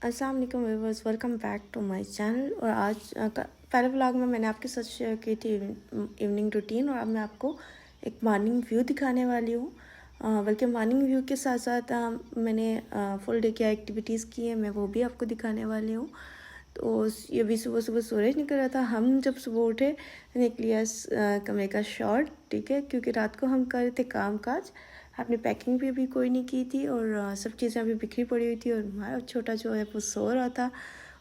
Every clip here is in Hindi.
अस्सलाम वालेकुम viewers, welcome back to my channel. और आज पहले व्लॉग में मैंने आपके साथ शेयर की थी इवनिंग रूटीन, और अब मैं आपको एक मॉर्निंग व्यू दिखाने वाली हूँ। बल्कि मॉर्निंग व्यू के साथ साथ मैंने फुल डे क्या एक्टिविटीज़ की हैं, मैं वो भी आपको दिखाने वाली हूँ। तो ये भी सुबह सुबह सूरज निकल रहा था। हम जब सुबह उठे, निकल लिया कमरे का शॉट, ठीक है, क्योंकि रात को हम कर रहे थे काम काज। आपने पैकिंग भी अभी कोई नहीं की थी, और सब चीज़ें अभी बिखरी पड़ी हुई थी, और हमारा छोटा जो है वो सो रहा था।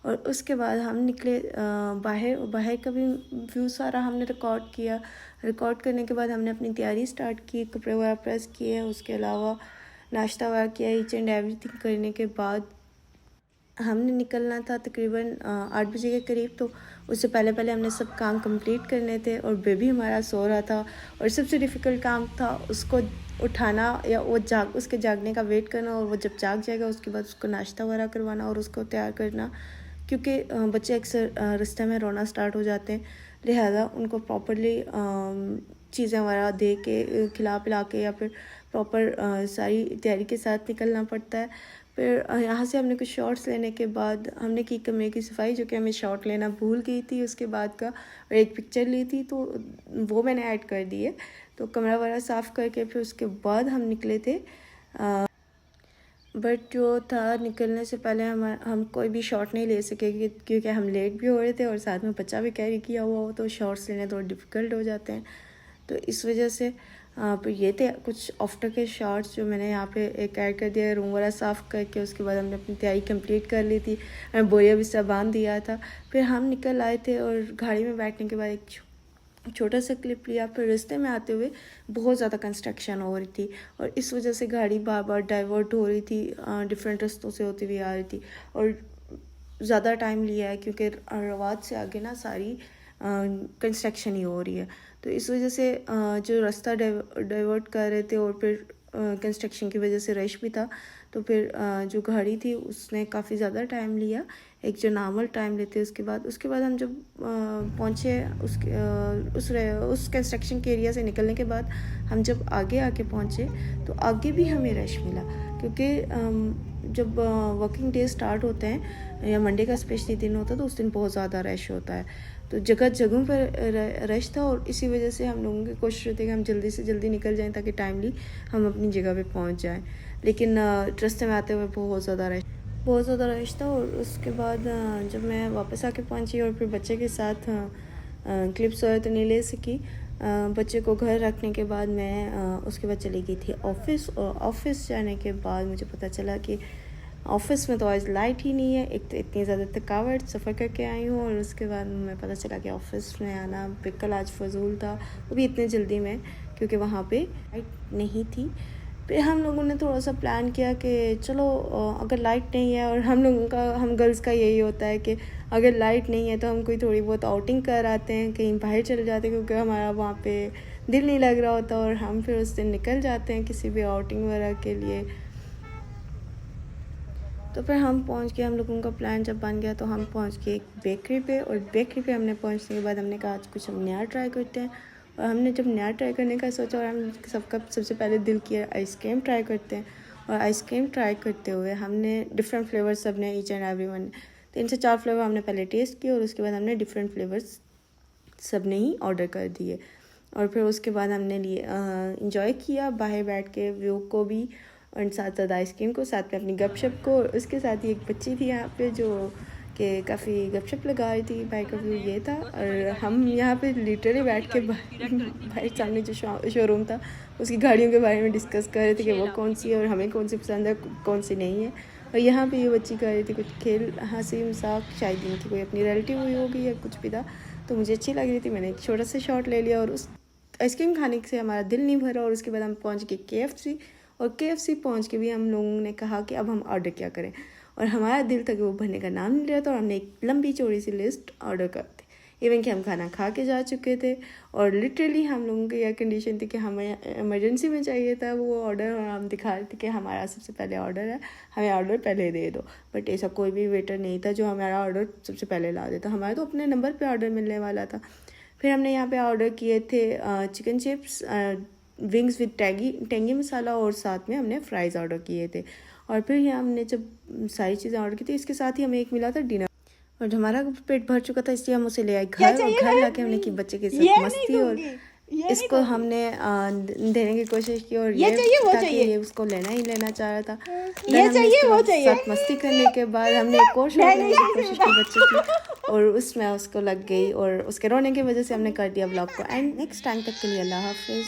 और उसके बाद हम निकले बाहर। बाहर का भी व्यू सारा हमने रिकॉर्ड किया। रिकॉर्ड करने के बाद हमने अपनी तैयारी स्टार्ट की, कपड़े वगैरह प्रेस किए, उसके अलावा नाश्ता वगैरह किया। ईच एंड एवरीथिंग करने के बाद हमने निकलना था तकरीबन 8 बजे के करीब। तो उससे पहले पहले हमने सब काम कंप्लीट करने थे, और बेबी हमारा सो रहा था। और सबसे डिफ़िकल्ट काम था उसको उठाना, या वो उसके जागने का वेट करना, और वो जब जाग जाएगा उसके बाद उसको नाश्ता वगैरह करवाना और उसको तैयार करना, क्योंकि बच्चे अक्सर रास्ते में रोना स्टार्ट हो जाते हैं। लिहाजा उनको प्रॉपरली चीज़ें वगैरह दे के खिला पिला के, या फिर प्रॉपर सारी तैयारी के साथ निकलना पड़ता है। फिर यहाँ से हमने कुछ शॉट्स लेने के बाद हमने की कमरे की सफाई, जो कि हमें शॉट लेना भूल गई थी उसके बाद का, और एक पिक्चर ली थी तो वो मैंने ऐड कर दी है। तो कमरा वगैरह साफ़ करके फिर उसके बाद हम निकले थे। बट जो था, निकलने से पहले हम कोई भी शॉट नहीं ले सके, क्योंकि हम लेट भी हो रहे थे और साथ में बच्चा भी कैरी किया हुआ हो, तो शॉट्स लेने थोड़े डिफ़िकल्ट हो जाते हैं। तो इस वजह से पर ये थे कुछ आफ्टर के शॉट्स जो मैंने यहाँ पे एक ऐड कर दिया। रूम वगैरह साफ़ करके उसके बाद हमने अपनी तैयारी कंप्लीट कर ली थी। बोरिया बिस्तर बांध दिया था। फिर हम निकल आए थे, और गाड़ी में बैठने के बाद एक छोटा सा क्लिप लिया। फिर रास्ते में आते हुए बहुत ज़्यादा कंस्ट्रक्शन हो रही थी, और इस वजह से गाड़ी बार बार डाइवर्ट हो रही थी, डिफरेंट रास्तों से होती हुई आ रही थी, और ज़्यादा टाइम लिया है, क्योंकि रवात से आगे ना सारी कंस्ट्रक्शन ही हो रही है। तो इस वजह से जो रास्ता डाइवर्ट कर रहे थे, और फिर कंस्ट्रक्शन की वजह से रश भी था। तो फिर जो गाड़ी थी उसने काफ़ी ज़्यादा टाइम लिया, एक जो नॉर्मल टाइम लेते उसके बाद हम जब पहुँचे उस कंस्ट्रक्शन के एरिया से निकलने के बाद हम जब आगे पहुँचे, तो आगे भी हमें रश मिला, क्योंकि जब वर्किंग डे स्टार्ट होते हैं या मंडे का स्पेशली दिन होता है, तो उस दिन बहुत ज़्यादा रश होता है। तो जगहों पर रश था, और इसी वजह से हम लोगों की कोशिश होती है कि हम जल्दी से जल्दी निकल जाएं, ताकि टाइमली हम अपनी जगह पे पहुंच जाएं। लेकिन रास्ते में आते हुए बहुत ज़्यादा रश था। और उसके बाद जब मैं वापस आके पहुंची, और फिर बच्चे के साथ क्लिप्स वगैरह तो नहीं ले सकी। बच्चे को घर रखने के बाद मैं उसके बाद चली गई थी ऑफ़िस। और ऑफ़िस जाने के बाद मुझे पता चला कि ऑफ़िस में तो आज लाइट ही नहीं है। एक तो इतनी ज़्यादा थकावट, सफ़र करके आई हूँ, और उसके बाद मैं पता चला कि ऑफ़िस में आना बिल्कुल आज फ़जूल था, वो भी इतने जल्दी में, क्योंकि वहाँ पे लाइट नहीं थी। फिर हम लोगों ने थोड़ा सा प्लान किया कि चलो अगर लाइट नहीं है, और हम गर्ल्स का यही होता है कि अगर लाइट नहीं है तो हम कोई थोड़ी बहुत आउटिंग कर आते हैं, कहीं बाहर चले जाते हैं, क्योंकि हमारा वहाँ पे दिल नहीं लग रहा होता, और हम फिर उस दिन निकल जाते हैं किसी भी आउटिंग वगैरह के लिए। तो फिर हम पहुंच गए, हम लोगों का प्लान जब बन गया तो हम पहुंच गए एक बेकरी पे। और बेकरी पे हमने पहुंचने के बाद हमने कहा आज कुछ हम नया ट्राई करते हैं। और हमने जब नया ट्राई करने का सोचा, और हम सबका सबसे पहले दिल किया आइसक्रीम ट्राई करते हैं। और आइसक्रीम ट्राई करते हुए हमने डिफरेंट फ्लेवर्स सब ने, ईच एंड एवरी वन 3 से 4 फ्लेवर हमने पहले टेस्ट किए, और उसके बाद हमने डिफरेंट फ्लेवर्स सब ने ही ऑर्डर कर दिए। और फिर उसके बाद हमने लिए इंजॉय किया बाहर बैठ के व्यू को भी, और साथ साथ आइसक्रीम को, साथ में अपनी गपशप को। और उसके साथ ही एक बच्ची थी यहाँ पे जो कि काफ़ी गपशप लगा रही थी। बाहर का व्यू ये था, और हम यहाँ पे लिटरली बैठ के बाहर सामने जो शोरूम था उसकी गाड़ियों के बारे में डिस्कस कर रहे थे कि वो कौन सी है और हमें कौन सी पसंद है, कौन सी नहीं है। और यहाँ पे ये बच्ची कर रही थी कुछ खेल, हंसी मजाक, शायद इनकी कोई अपनी रिलेटिव हुई होगी या कुछ भी था, तो मुझे अच्छी लग रही थी। मैंने एक छोटा सा शॉट ले लिया, और उस आइसक्रीम खाने से हमारा दिल नहीं भरा। और उसके बाद हम पहुँच गए KFC। और KFC पहुँच के भी हम लोगों ने कहा कि अब हम ऑर्डर क्या करें, और हमारा दिल था कि वो भरने का नाम नहीं लिया था, और हमने एक लंबी चौड़ी सी लिस्ट ऑर्डर कर दी। इवन कि हम खाना खा के जा चुके थे, और लिटरली हम लोगों की यह कंडीशन थी कि हमें इमरजेंसी में चाहिए था वो ऑर्डर, और हम दिखा रहे थे कि हमारा सबसे पहले ऑर्डर है, हमें ऑर्डर पहले दे दो। बट ऐसा कोई भी वेटर नहीं था जो हमारा ऑर्डर सबसे पहले ला देता, हमारे तो अपने नंबर पर ऑर्डर मिलने वाला था। फिर हमने यहाँ पे ऑर्डर किए थे chicken chips, wings with tangy masala, और साथ में हमने फ्राइज़ ऑर्डर किए थे। और फिर ये हमने जब सारी चीज़ें ऑर्डर की थी, इसके साथ ही हमें एक मिला था डिनर। और हमारा पेट भर चुका था, इसलिए हम उसे ले आए घर, और घर लाके हमने की बच्चे के साथ मस्ती, और इसको हमने देने की कोशिश की, और ये ताकि ये उसको लेना ही लेना चाह रहा था। ये चाहिए वो चाहिए। साथ मस्ती करने के बाद हमने एक और शॉट लेने की कोशिश की बच्चे की, और उसमें उसको लग गई, और उसके रोने की वजह से हमने कर दिया व्लॉग को एंड। नेक्स्ट टाइम तक के लिए अल्लाह हाफिज़।